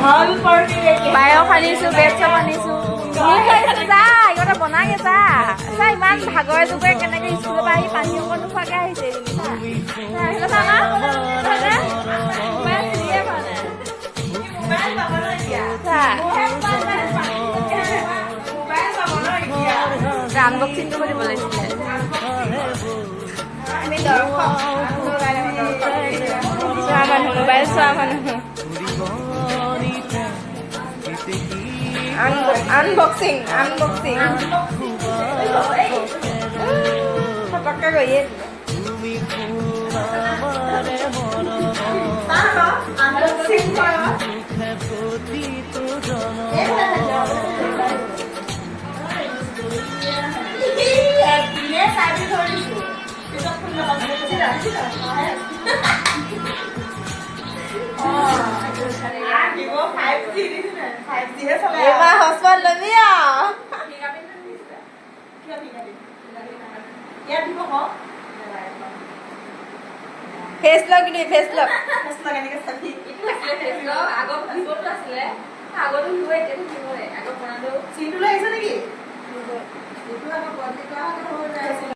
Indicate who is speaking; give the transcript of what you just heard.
Speaker 1: পায়স আনিছো বেড চপ আনিছো যা ইহঁতে বনাগে যা চা ইমান ভাগৰে জোগৰে কেনেকে স্কুলৰ পৰা আহি পানী অকণ নোখোৱাকে আহিছে আনবক্সিংটো কৰিব লাগিছিলে চোৱা মানুহ মোবাইল চোৱা মানুহ আনবক্সিং পটককে গৈয়ে এবার হসপাল লবি ফেস লগ নি ফেস লগ এনেকে সাথী আগত আছিলে আগত হুৱে তেনে হুৱে আগত বনালো চিনটো লাগিছে নেকি এইটো আগত বন্ধ কৰা হৈ যায়